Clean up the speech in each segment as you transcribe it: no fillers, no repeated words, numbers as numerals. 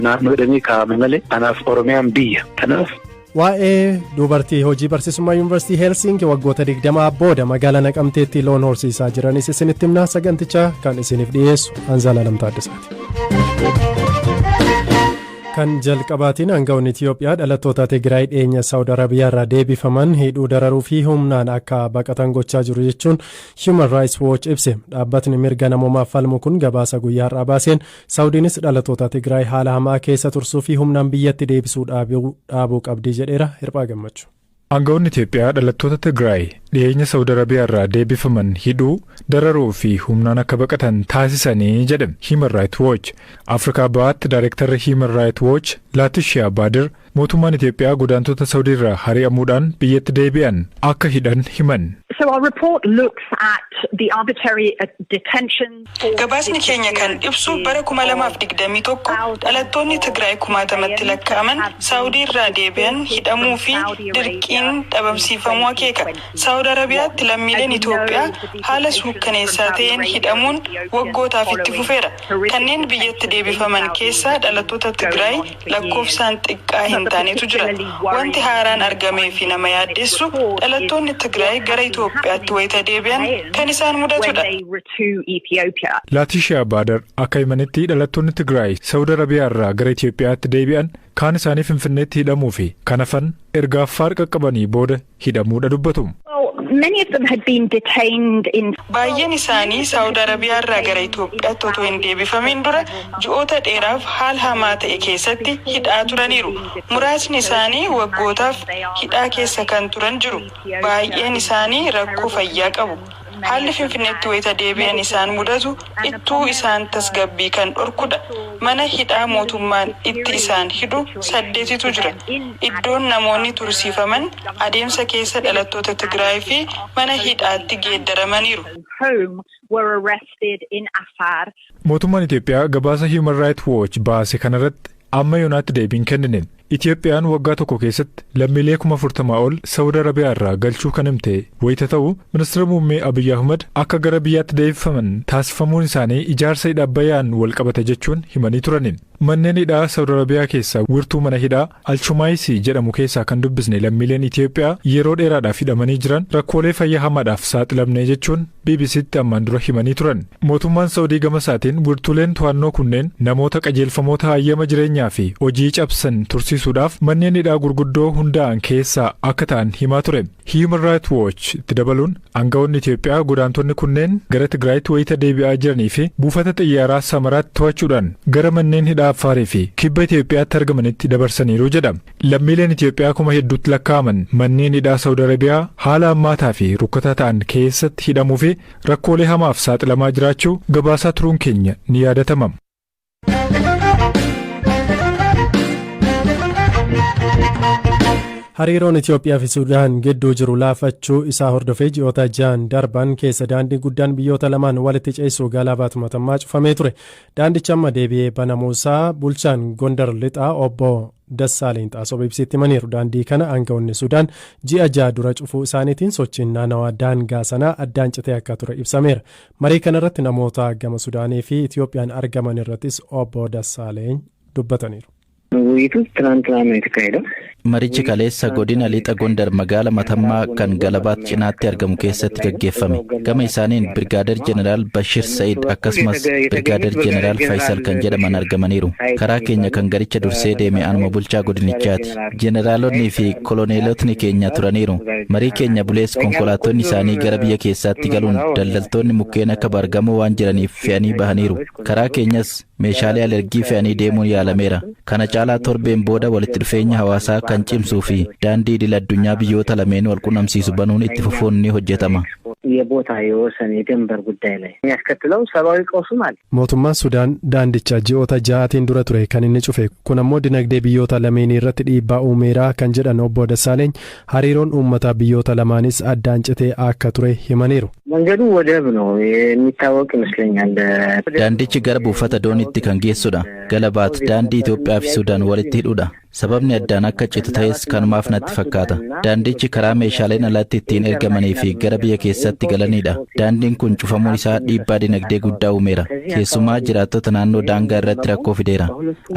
naannoo dhanii kaa'ame malee kanaaf Oromiyaan biyya. Kanaaf waa'ee dubartii hojii barsiisummaa yuunivarsiitii Helsinki waggoota 20 booda magaalaa Naqamteetti loon horsiisaa jiranis isinitti himnaa. saganticha kan isiniif dhiyeessu Anzaalaa Lamtaaddisaati. kan jalqabaatiin aangawoonni Itiyoophiyaa dhalattoota Tigraay dhiyeenya Saawud Arabiyaa irraa deebifaman hidhuu dararuu fi humnaan akka baqatan gochaa jiru jechuun Human Rights Watch ibse. dhaabbatni mirga namoomaaf falmu kun gabaasa guyyaa har'aa baaseen Saawudiinis dhalattoota Tigraay haala hamaa keessa tursuu fi humnaan biyyatti deebisuu dhaabuu qabdi jedheera. Hirphaa Gammachuu. Aangawoonni Itiyoophiyaa dhalattoota Tigraay dhiyeenya Saawud Arabiyaa irraa deebifaman hidhuu dararuu fi humnaan akka baqatan taasisanii jedhame Human Rights Watch. Afrikaa Bahaatti Daayirektarri Human Rights Watch Laatishiyaa Baadir mootummaan Itiyoophiyaa godaantota Saawudii irraa hari'amuudhaan biyyatti deebi'an akka hidhan himan. So our report looks at the arbitrary detention. Gabaasni keenya kan ibsu bara 2021 dhalattoonni Tigraay 1000tti lakkaa'aman Saawudii irraa deebi'an hidhamuu fi dirqiin dhabamsiifamuu akeeka. Saawud Arabiyaatti lammiileen Itoophiyaa haala suukkaneessaa ta'een hidhamuun waggootaaf itti fufeera. Kanneen biyyatti deebifaman keessaa dhalattoota Tigraay lakkoofsaan xiqqaa hin taanetu jira. Wanti haaraan argamee fi nama yaaddessu dhalattoonni Tigraay gara Itoophiyaatti wayita deebi'an kan isaan mudatudha. Laatishiyaa Baadar akka himanitti dhalattoonni Tigraay Saawud Arabiyaa irraa gara Itoophiyaatti deebi'an kaan isaanii Finfinneetti hidhamuu fi kan hafan erga Affaar qaqqabanii booda hidhamuudha dubbatu. Many of them had been detained in. Baay'een isaanii Saawud Arabiyaa irraa gara Itoophiyaatti otoo hin deebifamin dura ji'oota dheeraaf haala hamaa ta'e keessatti hidhaa turaniiru. Muraasni isaanii waggootaaf hidhaa keessa kan turan jiru. Baay'een isaanii rakkoo fayyaa qabu. Haalli Finfinneetti wayita deebi'an isaan mudatu ittuu isaan tasgabbii kan dhorkudha. Mana hidhaa mootummaan itti isaan hidhu 8tu jira. Iddoon namoonni tursiifaman adeemsa keessa dhalattoota Tigraay fi mana hidhaatti geeddaramaniiru. Mootummaan Itiyoophiyaa gabaasa Human Rights Watch baase kanarratti amma yoonaatti deebiin kennine. Itiyoophiyaan waggaa tokko keessatti lammiilee 40,000 ol Saawud Arabiyaa irraa galchuu kan himte wayita ta'u ministeera muummee Abiyyi Ahmad akka gara biyyaatti deebifaman taasifamuun isaanii ijaarsa hidha Abbayyaan wal qabate jechuun himanii turaniin. Manneen hidhaa Saawud Arabiyaa keessaa wirtuu mana hidhaa Alchumaayisii jedhamu keessaa kan dubbisne lammiileen Itiyoophiyaa yeroo dheeraadhaaf hidhamanii jiran rakkoolee fayyaa hamaadhaaf saaxilamne jechuun BBC'tti ammaan dura himanii turan. Mootummaan Saawudii gama isaatiin wirtuuleen to'annoo kunneen namoota qajeelfamoota hayyama jireenyaa fi hojii cabsan tursiisuudhaaf manneen hidhaa gurguddoo hundaa'an keessaa akka ta'an himaa ture. Human Rights Watch itti dabaluun aangawoonni Itiyoophiyaa godaantonni kunneen gara Tigraayitti wayita deebi'aa jiranii fi buufata xiyyaaraa Samaraatti to'achuudhaan gara manneen hidhaa Affaarii fi kibba Itiyoophiyaatti argamanitti dabarsaniiru jedha. Lammiileen Itiyoophiyaa 1,000tti lakkaa'aman manneen hidhaa Saawud Arabiyaa haala hammaataa fi rukkataa ta'an keessatti hidhamuu fi rakkoolee hamaaf saaxilamaa jiraachuu gabaasaa turuun keenya ni yaadatama. Hariiroon Itiyoophiyaa fi Sudaan gidduu jiru laafachuu isaa hordofee ji'oota 6 darban keessa daandii guddaan biyyoota lamaan walitti ceesuu Galabaat Matammaa cufamee ture. Daandichi amma deebi'ee banamuusaa bulchaan Gondar Lixaa obbo Dassaaleny Xaasoo ibsitti himaniiru. Daandii kana aangawoonni Sudaan ji'a 6 dura cufuu isaaniitiin sochiin naannawaa daangaa sanaa addaan citee akka ture ibsameera. Marii kanarratti namoota gama Sudaanii fi Itiyoophiyaan argaman irrattis obbo Dassaaleny dubbataniiru. Marichi kaleessa godina lixa Gondar magaala Matammaa kan Galabaat cinaatti argamu keessatti gaggeeffame. Gama isaaniin Birgaader Jeneraal Bashir Said akkasumas Birgaader Jeneraal Faisal kan jedhaman argamaniiru. Karaa keenya kan garicha dursee deeme anuma bulchaa godinichaati. Jeneraalonni fi koloneelotni keenya turaniiru. Marii keenya bulees konkolaattonni isaanii gara biyya keessaatti galuun daldaltoonni mukkeen akka bargamoo waan jiraniif fe'anii bahaniiru. Karaa keenyas meeshaalee alergii fe'anii deemuun yaalameera. Kana caalaa torbeen booda walitti dhufeenya hawaasaa kan cimsuu fi daandii idil addunyaa biyyoota lameen wal qunnamsiisu banuun itti fufuun ni hojjetama. Mootummaan Sudaan daandicha ji'oota 6 dura ture kan inni cufe. Kun ammoo dinagdee biyyoota lameenii irratti dhiibbaa uumeera kan jedhan obbo Dassaaleny hariiroon uummata biyyoota lamaanis addaan citee akka ture himaniiru. Daandichi gara buufata dooniitti kan geessudha. Galabaat daandii Itoophiyaa fi Sudaan walitti hidhuudha. Sababni addaan akka citu ta'es kanumaaf natti fakkaata. Daandichi karaa meeshaaleen alatti ittiin ergamanii fi gara biyya keessatti galanidha. Daandiin kun cufamuun isaa dhiibbaa dinagdee guddaa uumeera. Keessumaa jiraattota naannoo daangaa irratti rakkoo fideera.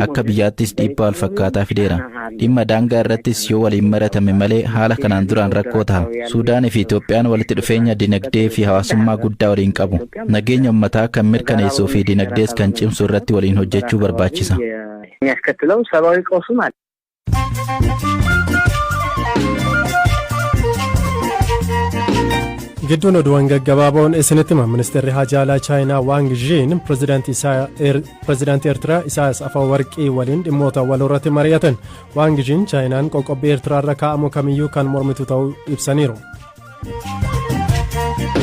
Akka biyyaattis dhiibbaa wal fakkaataa fideera. Dhimma daangaa irrattis yoo waliin maratame malee haala kanaan duraan rakkoo ta'a. Suudaanii fi Itoophiyaan walitti dhufeenya dinagdee fi hawaasummaa guddaa waliin qabu. Nageenya uummataa kan mirkaneessuu fi dinagdees kan cimsu irratti waliin hojjechuu barbaachisa. Gidduun oduuwwan gaggabaaboon isinitti hima. Ministeerri Haajaalaa Chaayinaa Waang Zhiin pirezidaantii Eertiraa Isaayyaas Afewerqii waliin dhimmoota walirratti mari'atan. Waang Zhiin Chaayinaan qoqqobbii Eertiraarra kaa'amu kamiyyuu kan mormitu ta'uu ibsaniiru.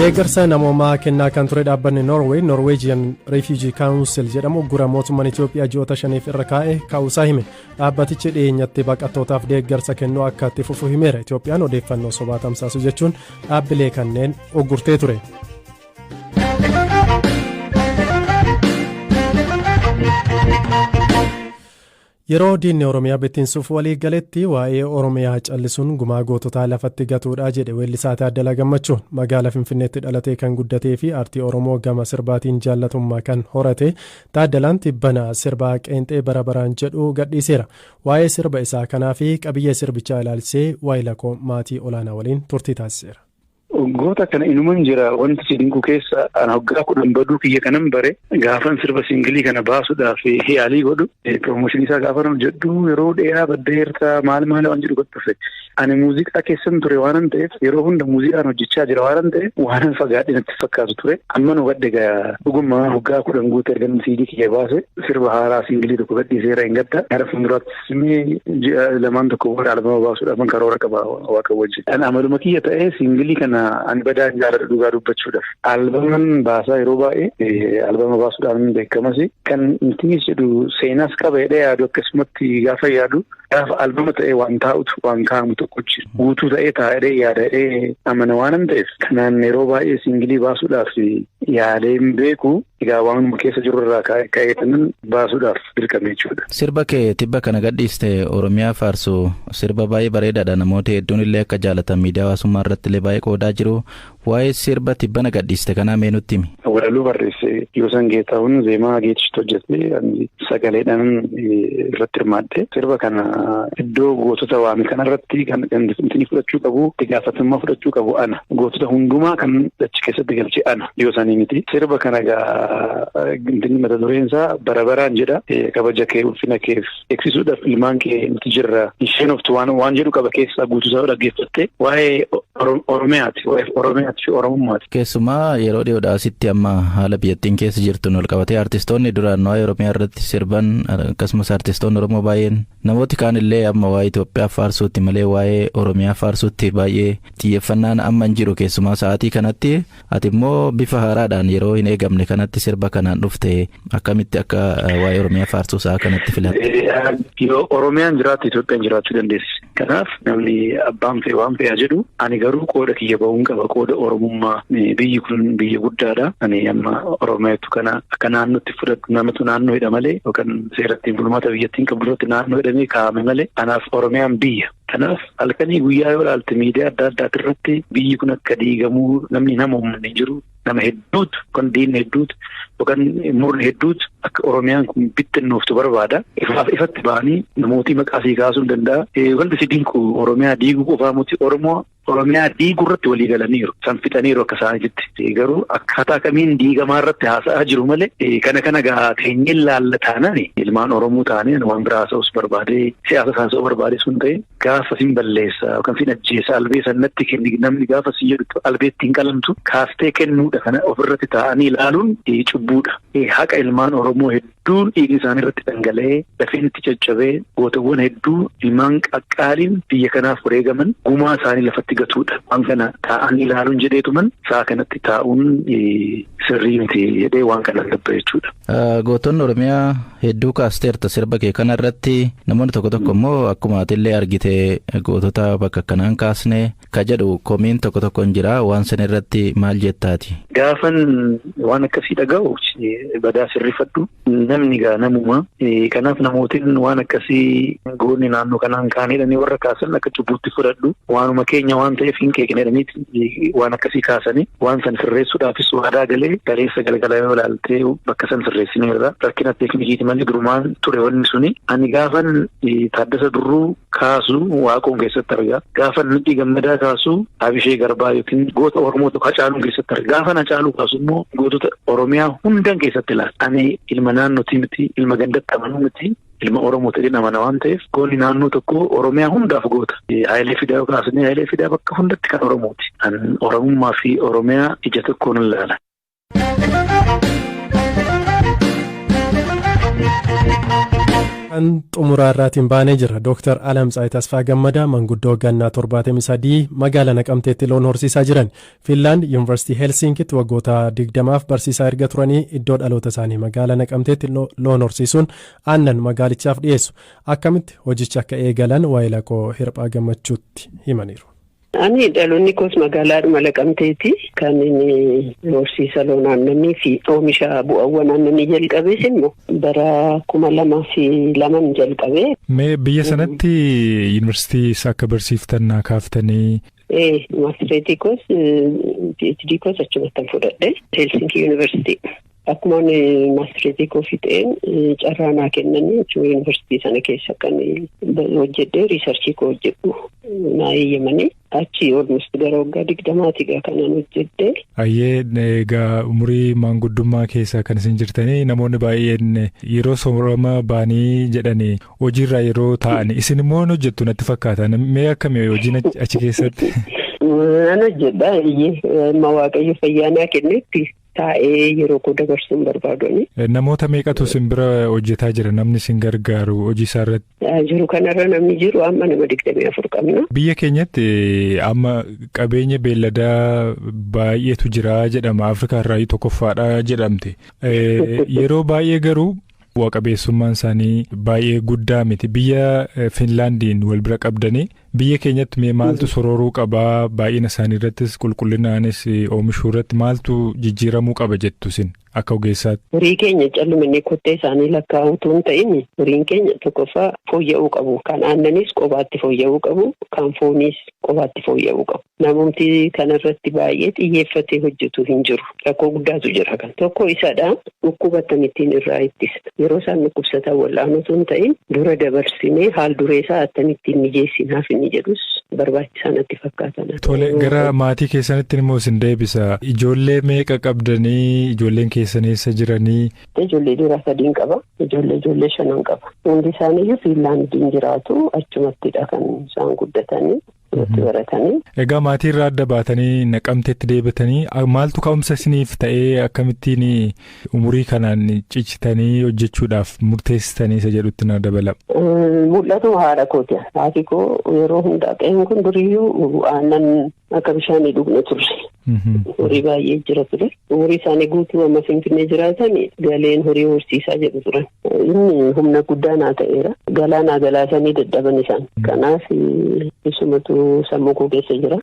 Deeggarsa namoomaa kennaa kan ture dhaabbanni Norwegian Refugee Council jedhamu gura mootummaan Itoophiyaa ji'oota 5 irra kaa'e kaa'uusaa hime. Dhaabbatichi dhiyeenyatti baqattootaaf deeggarsa kennuu akka itti fufu himeera. Itoophiyaan odeeffannoo sobaa tamsaasu jechuun dhaabbilee kanneen uggurtee ture. Yeroo diinni Oromiyaa bittinsuuf walii galetti waa'ee Oromiyaa callisuun gumaa goototaa lafatti gatuudha jedhe weellisaa Taaddalaa Gammachuu. Magaalaa Finfinneetti dhalatee kan guddatee fi aartii Oromoo gama sirbaatiin jaallatummaa kan horate Taaddalaan tibbana sirbaa qeenxee bara baraan jedhu gadhiiseera. Waa'ee sirba isaa kanaa fi qabiyyee sirbichaa ilaalchisee waayilakoo maatii olaanaa waliin turtii taasiseera. Goota kana inuman jira wanti sidinku keessa ana hoggaa 10 baduu kiyya kanan bare gaafan sirba singilii kana baasuudhaaf yaalii godhu promotion isaa gaafan jedhu yeroo dheeraa baddeerta maal waan jedhu godhufe ani muuziqaa keessan ture waanan ta'eef yeroo hunda muuziqaan hojjechaa jira waanan ta'eef waanan fagaadhe natti fakkaatu ture amma nu gadde dhugummaa hoggaa 10 guute ergan CD kiyya baase sirba haaraa singilii tokko gadhiiseera hin gadda gara fuulduraatti lamaan tokko booda albama baasuudhaaf karoora qaba waaqa wajjin an amaluma kiyya ta'ee singilii kana ani badaan jaalladhu dhugaa dubbachuudhaaf albaman baasaa yeroo baay'ee albama baasuudhaan beekamas kan intinis jedhu seenaas qaba jedhee yaadu akkasumatti gaafa yaadu gaafa albama ta'ee waan taa'utu waan kaa'amu tokkochi guutuu ta'ee taa'ee yaada'ee amana waanan ta'eef kanaan yeroo baay'ee singilii baasuudhaaf yaadeen beeku egaa waanuma keessa jiru irraa ka'eetanan baasuudhaaf dirqame jechuudha. Sirba kee tibba kana gadhiiste Oromiyaa faarsu sirba baay'ee bareedaadha. Namoota hedduun illee akka jaalatan miidiyaa hawaasummaa irratti illee baay'ee qoodaa jiru. Waa'ee sirba tibbana gadhiiste kanaa mee nutti himi? Walaloo barreesse Yoosan Geetahuun zeemaa Geetichi hojjete sagaleedhaan irratti hirmaatte sirba kana iddoo gootota waame kanarratti kan inni fudhachuu qabu itti gaafatamummaa fudhachuu qabu ana gootota hundumaa kan achi keessatti galche ana Yoosanii miti sirba kana inni mata dureen isaa barabaraan jedha kabaja kee ulfina keef eegsisuudhaaf ilmaan kee nuti jirra isheen oftu waan jedhu qaba keessaa guutuusaa dhaggeeffatte waa'ee Oromiyaati fi Oromummaati. Keessumaa yeroo dhiyoodhaa asitti amma haala biyyattiin keessa jirtuun wal qabatee artistoonni duraan waa'ee Oromiyaa irratti sirban akkasumas artistoonni Oromoo baay'een namooti kaan illee amma waa'ee Itoophiyaa faarsuutti malee waa'ee Oromiyaa faarsuutti baay'ee xiyyeeffannaan amma hin jiru keessumaa sa'aatii kanatti ati immoo bifa haaraadhaan yeroo hin eegamne kanatti sirba kanaan dhufte akkamitti akka waa'ee Oromiyaa faarsuu sa'a kanatti filatte? Yoo Oromiyaan jiraatti Itoophiyaan jiraachuu dandeessi. Kanaaf namni abbaan fee waan fe'aa jedhu ani garuu qooda kiyya ba'uun qaba qooda Oromummaa biyyi kun biyya guddaadha. Ani amma Oromiyaatu kana akka naannootti fudhatu namatu naannoo hidha malee yookaan seerattiin bulmaata biyyattiin qabdu irratti naannoo hidhamee kaa'ame malee anaaf Oromiyaan biyya. Kanaaf halkanii guyyaa yoo ilaalte miidiyaa adda addaa irratti biyyi kun akka diigamuu namni nama uummanni jiru nama hedduutu kan diinni hedduutu yookaan murni hedduutu akka Oromiyaan kun bittinnooftu barbaada. Ifatti ba'anii namootii maqaa sii kaasuu hin danda'a. Wanti si diinku Oromiyaa diiguu qofaa muti Oromiyaa diiguu irratti walii galaniiru. San fixaniiru akka isaaniitti. Garuu akkaataa kamiin diigamaa irratti haasa'aa jiru malee kana gaa keenyeen laallataanani ilmaan Oromoo taanee waan biraa haasa'us barbaadee siyaasa haasa'uu barbaade sun ta'e gaafa sin balleessa yookaan sin ajjeessa albee sanatti kenni namni gaafa si jedhu albeetti hin qalamtu kaastee kennuudha kana ofirratti taa'anii ilaaluun cubbuudha. Haqa ilmaan Oromoo hedduun dhiigni isaanii irratti dhangala'ee lafeen itti caccabee gootawwan hedduu ilmaan qaqqaaliin biyya kanaaf wareegaman gumaa isaanii lafatti eeggatudha. Waan kana taa'an ilaaluun jedheetuman sa'a kanatti taa'uun sirrii miti jedhee waan kana dabba jechuudha. Gootonni Oromiyaa hedduu kaasteerta sirba kee kana irratti namoonni tokko tokko immoo akkuma atillee argite gootota bakka kanaan kaasne ka jedhu komiin tokko tokko hin jira waan sana irratti maal jettaati? Gaafan waan akkasii dhaga'u badaa sirrifadhu namni gaa namuma kanaaf namootiin waan akkasii goonni naannoo kanaan kaanedhanii warra kaasan akka cubbuutti fudhadhu waanuma keenya waan ta'eef hin keekinedhaniiti waan akkasii kaasanii waan san sirreessuudhaafis waadaa galee galeessa galgala yoo ilaaltee bakka san sirreessineerra rakkina teeknikiiti malee durumaan ture wanni suni ani gaafan Taaddasa Birruu kaasu Waaqoon keessatti argaa gaafan Nadhii Gammadaa kaasu Abishee Garbaa yookiin goota Oromoo Hacaaluu keessatti argaa gaafan Hacaaluu kaasu immoo gootota Oromiyaa hundan keessatti ilaala. Ani ilma naannootii miti ilma gandatti amanuu miti ilma Oromoo ta'ee amana waan ta'eef goonni naannoo tokko Oromiyaa hundaaf goota. Hayilee Fidaa yoo kaasne Hayilee Fidaa bakka hundatti kan Oromooti. An Oromummaa fi Oromiyaa ija tokkoon ilaala. Kan xumuraa irraatiin baanee jira. Dr. Alamtsaay Tasfaa Gammadaa manguddoo waggaa 73 magaalaa Naqamteetti loon horsiisaa jiran. Finlaand Yuunivarsiitii Helsinkitti waggoota 20f barsiisaa erga turanii iddoo dhaloota isaanii magaalaa Naqamteetti loon horsiisuun aannan magaalichaaf dhiyeessu. Akkamitti hojicha akka eegalan waa'ee Laqoo Hirphaa Gammachuutti himaniiru. Ani dhaloonni koos magaalaadhuma Naqamteeti kan inni horsiisa loon aannanii fi oomisha bu'aawwan aannanii jalqabees immoo bara 2002 jalqabee. Mee biyya sanatti yuunivarsiitii akka barsiiftan kaaftanii? Maastireetii koos PhD koos achumatti fudhadhe Helsinkii Yuunivarsiitii. Akkuma maastireetii koo fixeen carraa naa kennanii yuunivarsiitii sana keessa kan hojjedhee riisarchii koo hojjedhu naa eeyyamanii achi olmost gara waggaa 20 kanan hojjedhee. Ayyee egaa umurii maanguddummaa keessa kan isin jirtanii namoonni baay'een yeroo soorama baanii jedhanii hojiirraa yeroo taa'an isin immoo hojjettu natti fakkaata. Mee akkamii hojiin achi keessatti? Nan hojjedha Waaqayyo fayyaa naa kennetti. Taa'ee yeroo koo dabarsuun barbaadoni. Namoota meeqatu isin bira hojjetaa jira namni isin gargaaru hojii isaa irratti? Jiru kanarra namni jiru amma nama 24 qabna. Biyya keenyatti amma qabeenya beelladaa baay'eetu jira jedhama. Afrikaa irraa tokkoffaadha jedhamte. Yeroo baay'ee garuu bu'a-qabeessummaan isaanii baay'ee guddaa miti. Biyya Finlaandiin wal bira qabdanii biyya keenyatti mee maaltu sororuu qabaa baay'ina isaanii irrattis qulqullinaanis oomishuu irratti maaltu jijjiiramuu qaba jettu isin akka ogeessaatti? Horii keenya calluminni kottee isaanii lakkaa'uutu hin ta'in horiin keenya tokkoffaa fooyya'uu qabu. Kan aannanis qobaatti fooyya'uu qabu. Kan fooniis qobaatti fooyya'uu qabu. Namumti kanarratti baay'ee xiyyeeffatee hojjetu hin jiru. Rakkoo guddaatu jira kan. Tokko isadha dhukkuba akkamittiin irraa ittisa. Yeroo isaan dhukkubsatan wal'aanuutu hin ta'in dura dabarsinee haal dureessaa akkamittiin mijeessinaaf inni jedhus barbaachisaa natti fakkaatan. Tole gara maatii keessanitti immoo isin deebisa. Ijoollee meeqa qabdanii ijoolleen keessan eessa jiranii? Ijoollee duraa 3 qaba. Ijoollee 5 qaba. Hundi isaanii Finlaandiin jiraatu achumattidha kan isaan guddatanii. Egaa maatii irraa adda baatanii Naqamteetti deebatanii maaltu ka'umsa isiniif ta'ee akkamittiin umurii kanaan cichitanii hojjechuudhaaf murteessitanii isa jedhutti na dabala? Mul'atu haadha kooti. Haati koo yeroo hundaa qe'een kun duriyyuu aannan akka bishaanii dhugne turre. Horii baay'ee jira ture. Umurii isaanii guutuu amma Finfinnee jiraatan galeen horii horsiisaa jedhu turan. Inni humna guddaa naa ta'eera. Galaanaa galaasanii dadhaban isaan. Kanaaf isumatu sammuu koo keessa jira.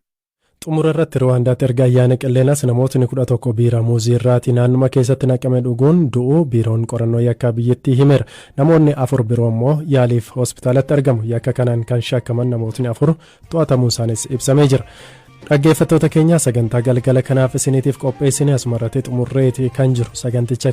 Xumura irratti Ruwaandaatti erga ayyaana qilleenas namootni 11 biira muuzii irraatii naannuma keessatti naqame dhuguun du'uu biiroon qorannoo yakkaa biyyattii himeera. Namoonni 4 biroo immoo yaaliif hospitaalatti argamu. Yakka kanaan kan shakkaman namootni 4 to'atamuu isaanis ibsamee jira. Dhaggeeffattoota keenya sagantaa galgala kanaaf isiniitiif qopheessine asumarratti xumurreeti kan jiru saganticha